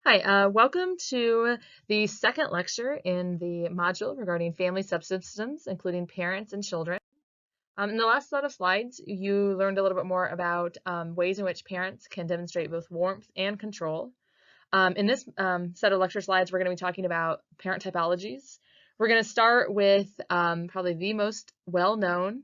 Hi, welcome to the second lecture in the module regarding family subsystems, including parents and children. In the last set of slides, you learned a little bit more about ways in which parents can demonstrate both warmth and control. In this set of lecture slides, we're going to be talking about parent typologies. We're going to start with probably the most well-known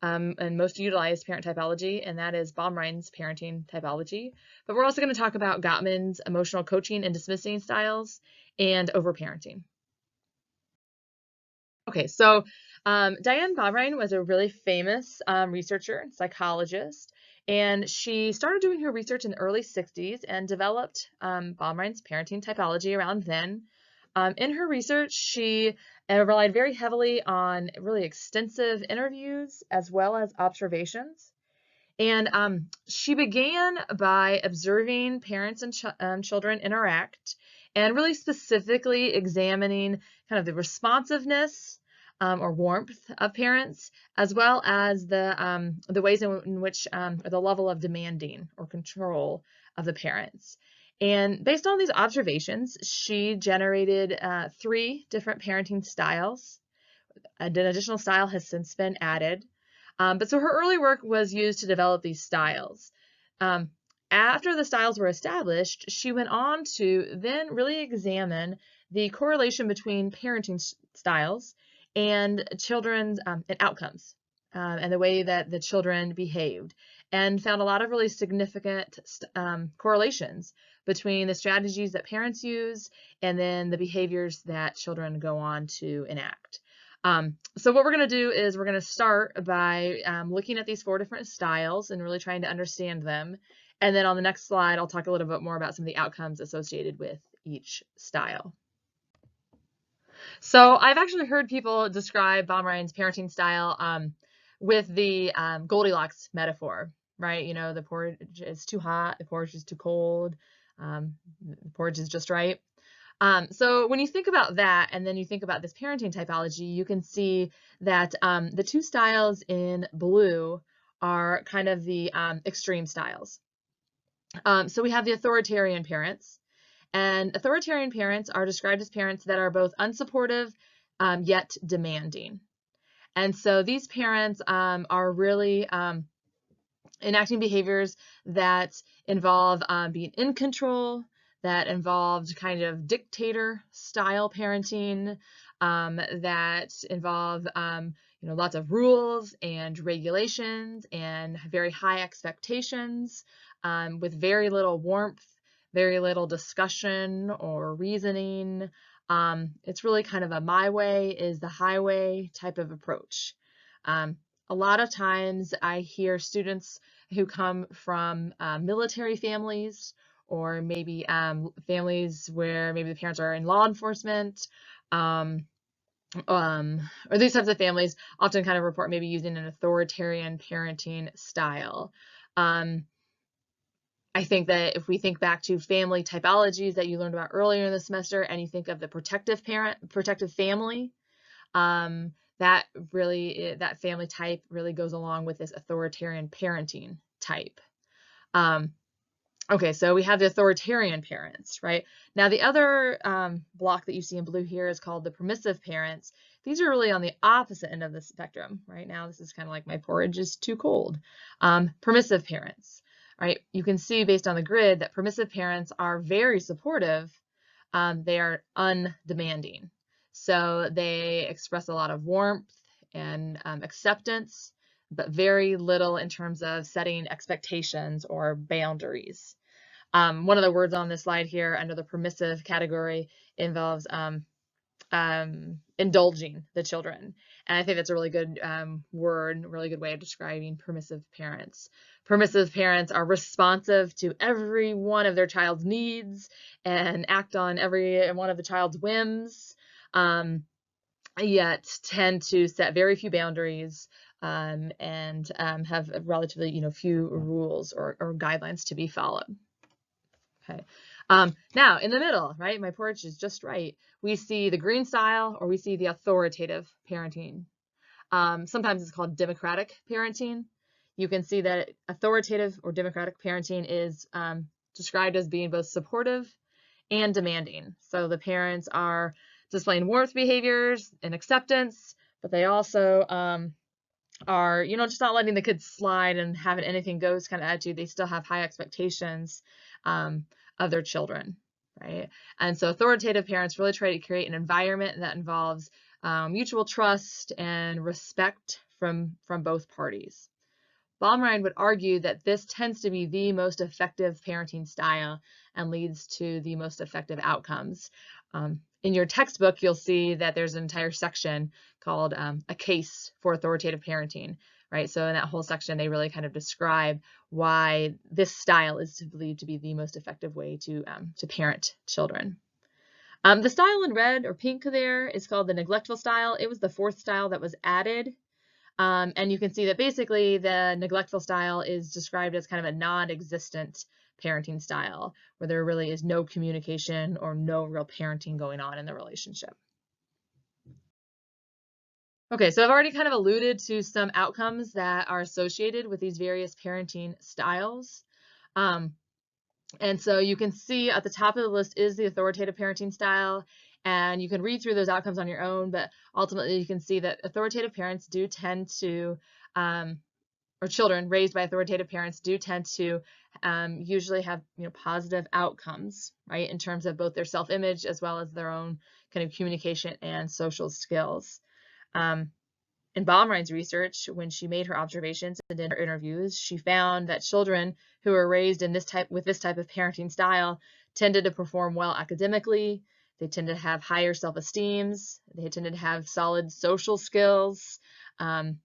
and most utilized parent typology, and that is Baumrein's parenting typology. But we're also going to talk about Gottman's emotional coaching and dismissing styles and overparenting. Okay, so Diane Baumrein was a really famous researcher and psychologist, and she started doing her research in the early 60s and developed Baumrein's parenting typology around then. In her research, she relied very heavily on really extensive interviews as well as observations. And she began by observing parents and children interact and really specifically examining kind of the responsiveness or warmth of parents, as well as the ways in which or the level of demanding or control of the parents. And based on these observations, she generated 3 different parenting styles. An additional style has since been added. But so her early work was used to develop these styles. After the styles were established, she went on to then really examine the correlation between parenting styles and children's and outcomes and the way that the children behaved, and found a lot of really significant correlations between the strategies that parents use and then the behaviors that children go on to enact. So what we're going to do is we're going to start by looking at these 4 different styles and really trying to understand them. And then on the next slide, I'll talk a little bit more about some of the outcomes associated with each style. So I've actually heard people describe Baumrein's parenting style with the Goldilocks metaphor, right? You know, the porridge is too hot, the porridge is too cold, the porridge is just right. So when you think about that, and then you think about this parenting typology, you can see that the 2 styles in blue are kind of the extreme styles. So we have the authoritarian parents, and authoritarian parents are described as parents that are both unsupportive yet demanding. And so these parents are really enacting behaviors that involve being in control, that involved kind of dictator style parenting, that involve lots of rules and regulations and very high expectations, with very little warmth, very little discussion or reasoning. It's really kind of a my way is the highway type of approach. A lot of times I hear students who come from military families, or maybe families where maybe the parents are in law enforcement, or these types of families often kind of report maybe using an authoritarian parenting style. I think that if we think back to family typologies that you learned about earlier in the semester, and you think of the protective family, that family type really goes along with this authoritarian parenting type. Okay, so we have the authoritarian parents, right? Now the other block that you see in blue here is called the permissive parents. These are really on the opposite end of the spectrum. Right now, this is kind of like my porridge is too cold. Permissive parents, right? You can see based on the grid that permissive parents are very supportive. They are undemanding. So they express a lot of warmth and acceptance, but very little in terms of setting expectations or boundaries. One of the words on this slide here under the permissive category involves indulging the children. And I think that's a really good word, really good way of describing permissive parents. Permissive parents are responsive to every one of their child's needs and act on every one of the child's whims, yet tend to set very few boundaries and have relatively few rules or guidelines to be followed. Okay. Now in the middle, right, my porridge is just right, we see the green style, or we see the authoritative parenting. Sometimes it's called democratic parenting. You can see that authoritative or democratic parenting is described as being both supportive and demanding. So the parents are displaying warmth behaviors and acceptance, but they also are, just not letting the kids slide and having anything goes kind of attitude. They still have high expectations of their children, right? And so authoritative parents really try to create an environment that involves mutual trust and respect from both parties. Baumrind would argue that this tends to be the most effective parenting style and leads to the most effective outcomes. In your textbook, you'll see that there's an entire section called A Case for Authoritative Parenting, right? So in that whole section, they really kind of describe why this style is believed to be the most effective way to parent children. The style in red or pink there is called the neglectful style. It was the fourth style that was added. And you can see that basically the neglectful style is described as kind of a non-existent parenting style, where there really is no communication or no real parenting going on in the relationship. Okay, so I've already kind of alluded to some outcomes that are associated with these various parenting styles. And so you can see at the top of the list is the authoritative parenting style, and you can read through those outcomes on your own, but ultimately you can see that authoritative parents do tend to, or children raised by authoritative parents do tend to usually have positive outcomes, right, in terms of both their self-image as well as their own kind of communication and social skills. In Baumrind's research, when she made her observations and did her interviews, she found that children who were raised in with this type of parenting style tended to perform well academically. They tended to have higher self-esteems. They tended to have solid social skills, and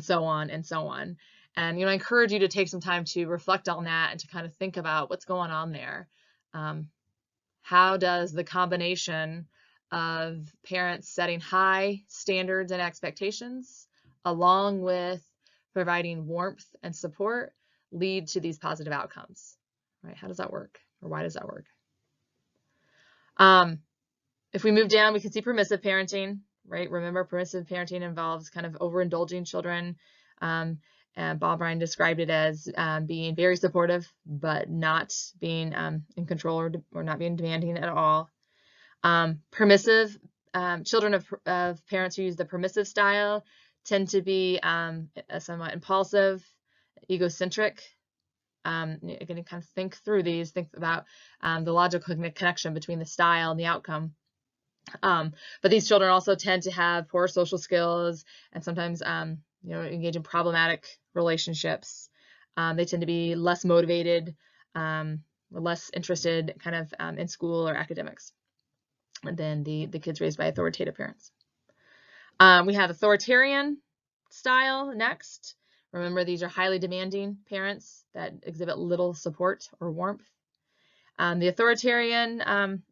so on and so on. And I encourage you to take some time to reflect on that and to kind of think about what's going on there. How does the combination of parents setting high standards and expectations, along with providing warmth and support, lead to these positive outcomes, right? How does that work, or why does that work? If we move down, we can see permissive parenting, right? Remember, permissive parenting involves kind of overindulging children. And Baumrind described it as being very supportive, but not being in control or not being demanding at all. Permissive children of parents who use the permissive style tend to be somewhat impulsive, egocentric. Again, kind of think through these, think about the logical connection between the style and the outcome. But these children also tend to have poor social skills and sometimes engage in problematic relationships. They tend to be less motivated, less interested kind of in school or academics than the kids raised by authoritative parents. We have authoritarian style next. Remember, these are highly demanding parents that exhibit little support or warmth. The authoritarian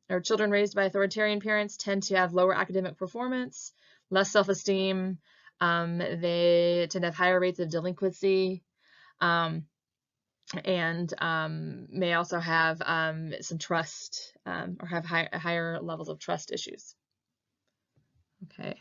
or children raised by authoritarian parents tend to have lower academic performance, less self-esteem. They tend to have higher rates of delinquency, and may also have some trust or have higher levels of trust issues. Okay.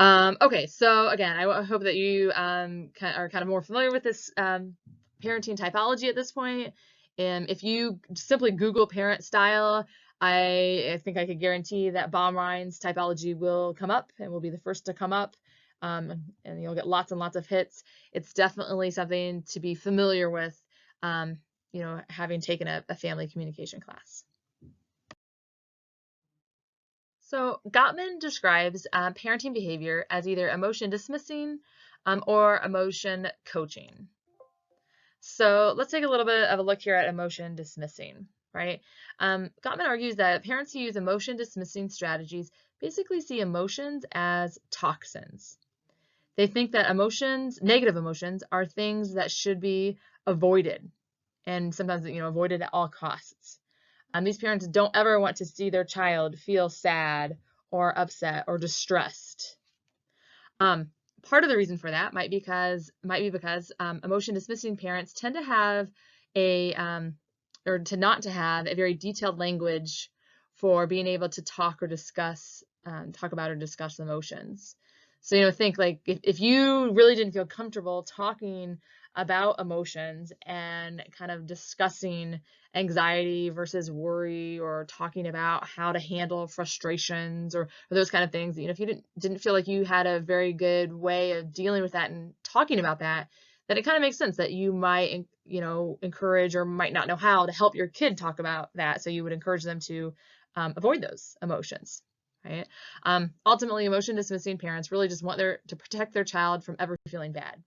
Okay, so again, I hope that you are kind of more familiar with this parenting typology at this point. If you simply Google parent style, I think I could guarantee that Baumrind's typology will come up and will be the first to come up, and you'll get lots and lots of hits. It's definitely something to be familiar with, having taken a family communication class. So Gottman describes parenting behavior as either emotion dismissing or emotion coaching. So let's take a little bit of a look here at emotion dismissing, right? Gottman argues that parents who use emotion dismissing strategies basically see emotions as toxins. They think that negative emotions, are things that should be avoided, and sometimes avoided at all costs. These parents don't ever want to see their child feel sad or upset or distressed. Part of the reason for that might be because emotion dismissing parents tend to have not to have a very detailed language for being able to talk about or discuss emotions. So think like if you really didn't feel comfortable talking about emotions and kind of discussing anxiety versus worry, or talking about how to handle frustrations, or those kind of things. If you didn't feel like you had a very good way of dealing with that and talking about that, then it kind of makes sense that you might, encourage, or might not know how to help your kid talk about that. So you would encourage them to avoid those emotions, right? Ultimately, emotion dismissing parents really just want to protect their child from ever feeling bad.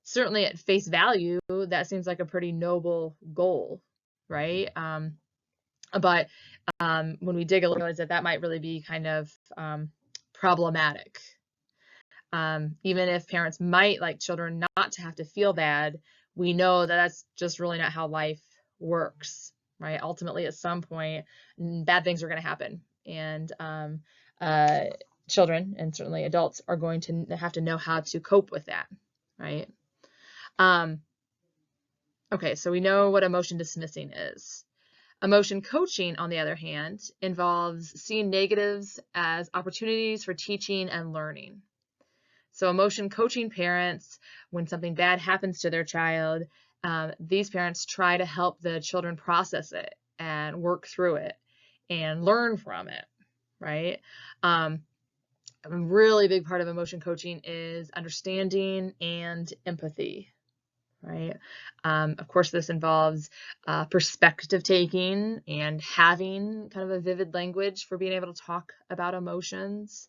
Certainly at face value, that seems like a pretty noble goal, right? But when we dig a little, realize that might really be kind of problematic. Even if parents might like children not to have to feel bad, we know that that's just really not how life works, right? Ultimately, at some point, bad things are going to happen, and children, and certainly adults, are going to have to know how to cope with that, right? Okay, so we know what emotion dismissing is. Emotion coaching, on the other hand, involves seeing negatives as opportunities for teaching and learning. So emotion coaching parents, when something bad happens to their child, these parents try to help the children process it and work through it and learn from it, right? A really big part of emotion coaching is understanding and empathy, right? Of course, this involves perspective taking and having kind of a vivid language for being able to talk about emotions,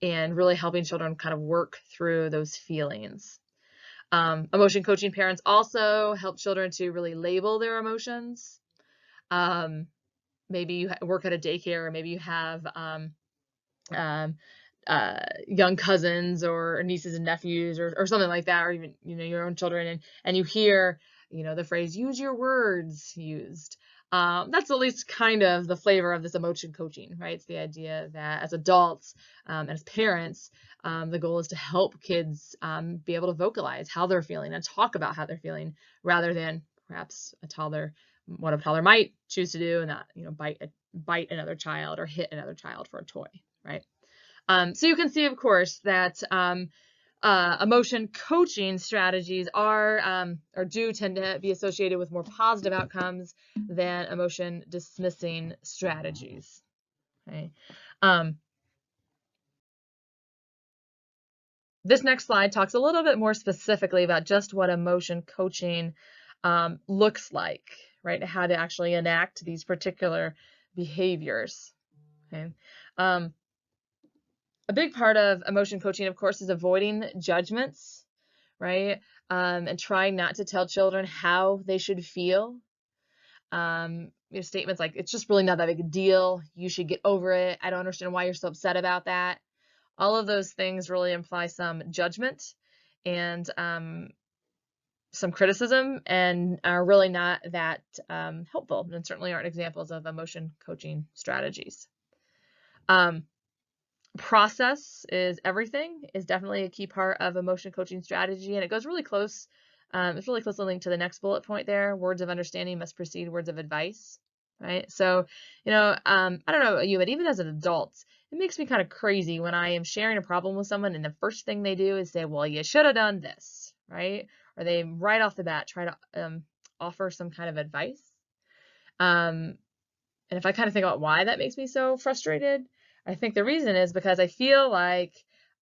and really helping children kind of work through those feelings. Emotion coaching parents also help children to really label their emotions. Maybe you work at a daycare, or maybe you have young cousins or nieces and nephews, or something like that, or even your own children, and you hear the phrase "use your words" used. That's at least kind of the flavor of this emotion coaching, right? It's the idea that as adults and as parents, the goal is to help kids be able to vocalize how they're feeling and talk about how they're feeling, rather than perhaps what a toddler might choose to do, and not bite another child or hit another child for a toy, right? So you can see, of course, that emotion coaching strategies are or do tend to be associated with more positive outcomes than emotion dismissing strategies. Okay. This next slide talks a little bit more specifically about just what emotion coaching looks like, right? How to actually enact these particular behaviors. Okay. A big part of emotion coaching, of course, is avoiding judgments, right? And trying not to tell children how they should feel. Statements like, "It's just really not that big a deal. You should get over it. I don't understand why you're so upset about that." All of those things really imply some judgment and some criticism, and are really not that helpful, and certainly aren't examples of emotion coaching strategies. Process is everything is definitely a key part of emotion coaching strategy, and it goes really close. It's really closely linked to the next bullet point there. Words of understanding must precede words of advice, right? So, I don't know about you, but even as an adult, it makes me kind of crazy when I am sharing a problem with someone and the first thing they do is say, "Well, you should have done this," right? Or they right off the bat try to offer some kind of advice. And if I kind of think about why that makes me so frustrated, I think the reason is because I feel like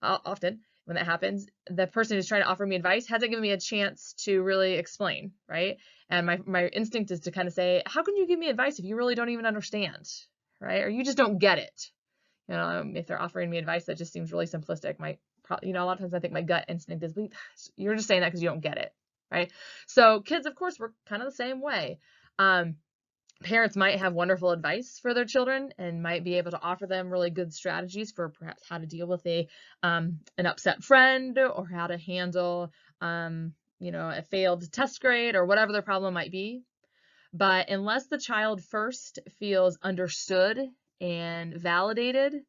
often when that happens, the person who's trying to offer me advice hasn't given me a chance to really explain, right? And my instinct is to kind of say, "How can you give me advice if you really don't even understand?" Right? Or you just don't get it. If they're offering me advice that just seems really simplistic, a lot of times I think my gut instinct is, "You're just saying that because you don't get it," right? So kids, of course, work kind of the same way. Parents might have wonderful advice for their children and might be able to offer them really good strategies for perhaps how to deal with an upset friend, or how to handle a failed test grade, or whatever their problem might be. But unless the child first feels understood and validated,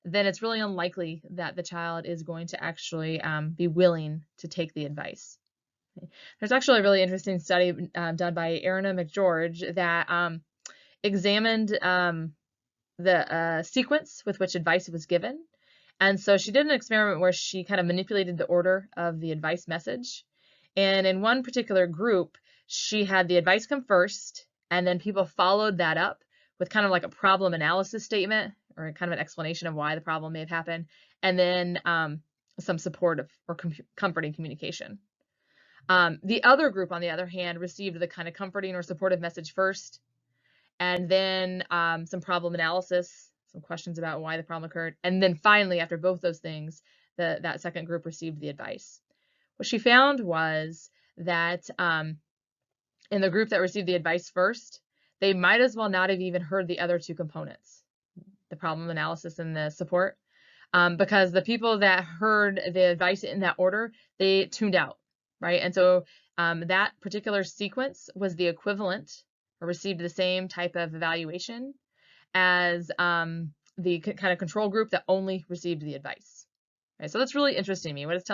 then it's really unlikely that the child is going to actually be willing to take the advice. There's actually a really interesting study done by Erna McGeorge that examined the sequence with which advice was given, And so she did an experiment where she kind of manipulated the order of the advice message. And in one particular group, she had the advice come first, and then people followed that up with kind of like a problem analysis statement or kind of an explanation of why the problem may have happened, and then some supportive or comforting communication. The other group, on the other hand, received the kind of comforting or supportive message first, and then some problem analysis, some questions about why the problem occurred, and then finally, after both those things, that second group received the advice. What she found was that in the group that received the advice first, they might as well not have even heard the other two components, the problem analysis and the support, because the people that heard the advice in that order, they tuned out, right? And so that particular sequence was the equivalent or received the same type of evaluation as the kind of control group that only received the advice. Okay, so that's really interesting to me. What it's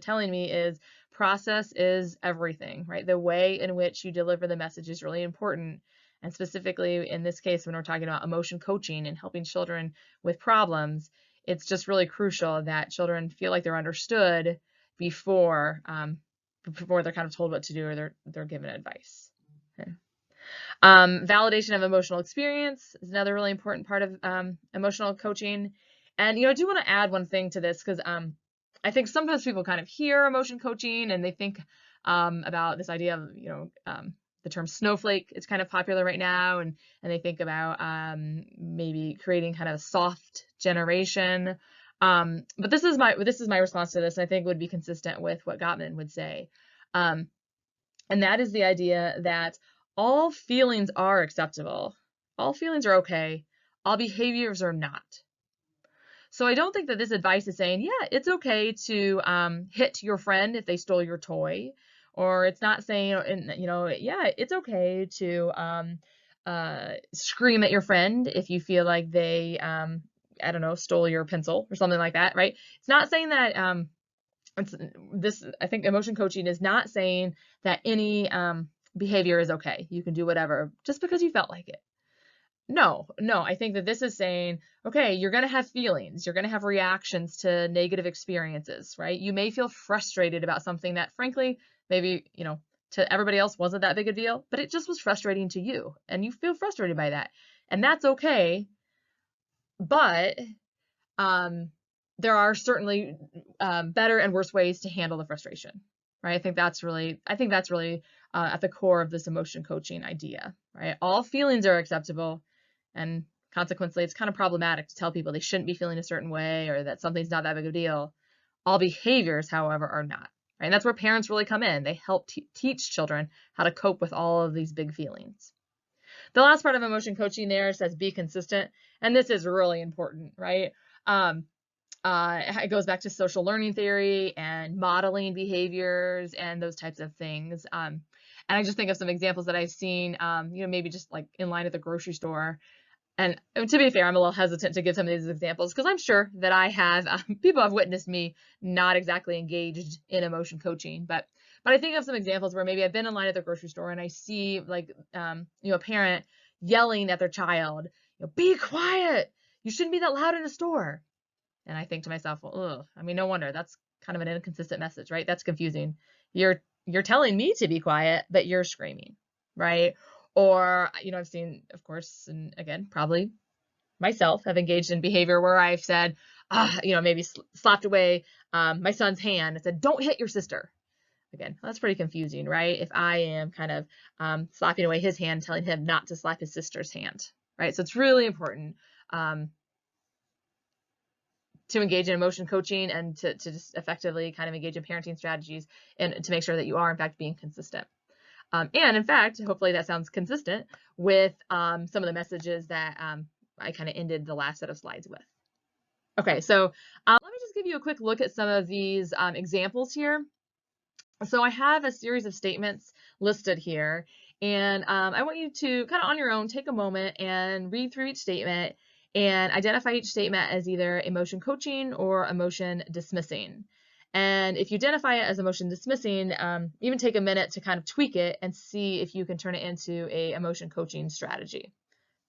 telling me is process is everything, right? The way in which you deliver the message is really important. And specifically in this case, when we're talking about emotion coaching and helping children with problems, it's just really crucial that children feel like they're understood before they're kind of told what to do or they're given advice. Okay. Validation of emotional experience is another really important part of emotional coaching. And I do want to add one thing to this because I think sometimes people kind of hear emotion coaching and they think about this idea of the term snowflake is kind of popular right now, and they think about maybe creating kind of a soft generation. But this is my response to this, and I think would be consistent with what Gottman would say, and that is the idea that all feelings are acceptable, all feelings are okay, all behaviors are not. So I don't think that this advice is saying, yeah, it's okay to hit your friend if they stole your toy, or it's not saying, yeah, it's okay to scream at your friend if you feel like they, I don't know, stole your pencil or something like that, right? It's not saying that. I think emotion coaching is not saying that any behavior is okay. You can do whatever just because you felt like it. No, I think that this is saying, okay, you're going to have feelings. You're going to have reactions to negative experiences, right? You may feel frustrated about something that, frankly, maybe, to everybody else wasn't that big a deal, but it just was frustrating to you, and you feel frustrated by that. And that's okay. But there are certainly better and worse ways to handle the frustration, right? I think that's really at the core of this emotion coaching idea, right? All feelings are acceptable, and consequently, it's kind of problematic to tell people they shouldn't be feeling a certain way or that something's not that big of a deal. All behaviors, however, are not, right? And that's where parents really come in. They help teach children how to cope with all of these big feelings. The last part of emotion coaching there says be consistent, and this is really important, right? It goes back to social learning theory and modeling behaviors and those types of things. And I just think of some examples that I've seen, maybe just like in line at the grocery store. And to be fair, I'm a little hesitant to give some of these examples because I'm sure that I have people have witnessed me not exactly engaged in emotion coaching, but I think of some examples where maybe I've been in line at the grocery store and I see like a parent yelling at their child, be quiet, you shouldn't be that loud in a store. And I think to myself, well, no wonder, that's kind of an inconsistent message, right? That's confusing. You're telling me to be quiet, but you're screaming, right? Or, I've seen, of course, and again, probably myself have engaged in behavior where I've said, maybe slapped away my son's hand and said, don't hit your sister. Again, that's pretty confusing, right? If I am kind of slapping away his hand, telling him not to slap his sister's hand, right? So it's really important to engage in emotion coaching and to just effectively kind of engage in parenting strategies and to make sure that you are in fact being consistent. And in fact, hopefully that sounds consistent with some of the messages that I kind of ended the last set of slides with. Okay, so let me just give you a quick look at some of these examples here. So I have a series of statements listed here, and I want you to kind of on your own take a moment and read through each statement and identify each statement as either emotion coaching or emotion dismissing. And if you identify it as emotion dismissing, even take a minute to kind of tweak it and see if you can turn it into a emotion coaching strategy.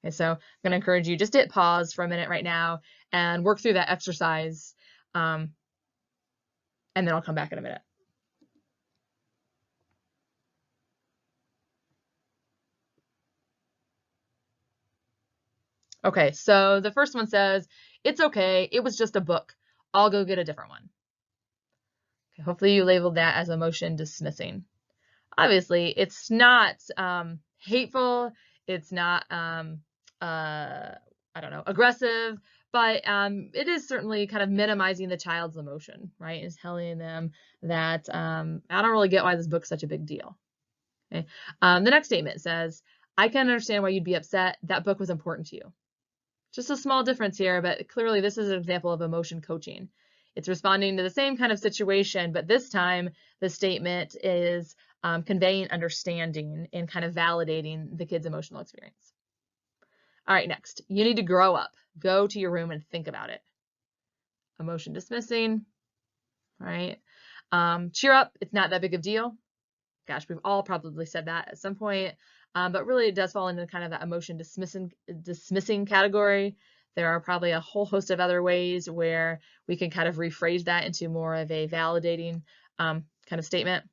Okay, so I'm going to encourage you just to hit pause for a minute right now and work through that exercise. and then I'll come back in a minute. Okay, so the first one says, it's okay, it was just a book. I'll go get a different one. Okay, hopefully you labeled that as emotion dismissing. Obviously, it's not hateful, it's not, I don't know, aggressive, but it is certainly kind of minimizing the child's emotion, right? It's telling them that I don't really get why this book's such a big deal. Okay. The next statement says, I can understand why you'd be upset. That book was important to you. Just a small difference here, but clearly this is an example of emotion coaching. It's responding to the same kind of situation, but this time the statement is conveying understanding and kind of validating the kid's emotional experience. All right, next, you need to grow up. Go to your room and think about it. Emotion dismissing, right? Cheer up, it's not that big of a deal. Gosh, we've all probably said that at some point, but really it does fall into kind of that emotion dismissing category. There are probably a whole host of other ways where we can kind of rephrase that into more of a validating kind of statement.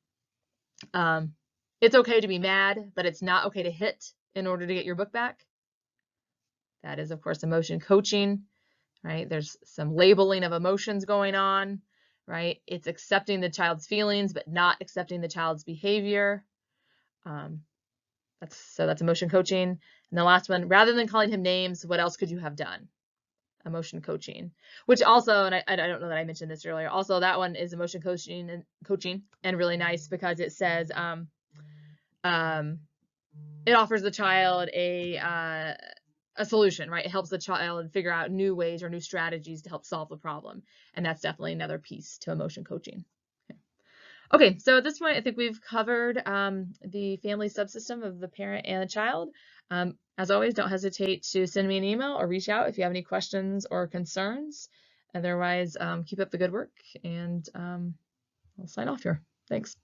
It's okay to be mad, but it's not okay to hit in order to get your book back. That is, of course, emotion coaching, right? There's some labeling of emotions going on, right? It's accepting the child's feelings, but not accepting the child's behavior. That's emotion coaching. And the last one, rather than calling him names, what else could you have done? Emotion coaching, which also, and I don't know that I mentioned this earlier, also that one is emotion coaching and really nice because it says it offers the child a solution, right? It helps the child figure out new ways or new strategies to help solve the problem. And that's definitely another piece to emotion coaching. Okay, so at this point, I think we've covered the family subsystem of the parent and the child. As always, don't hesitate to send me an email or reach out if you have any questions or concerns. Otherwise, keep up the good work, and I'll sign off here. Thanks.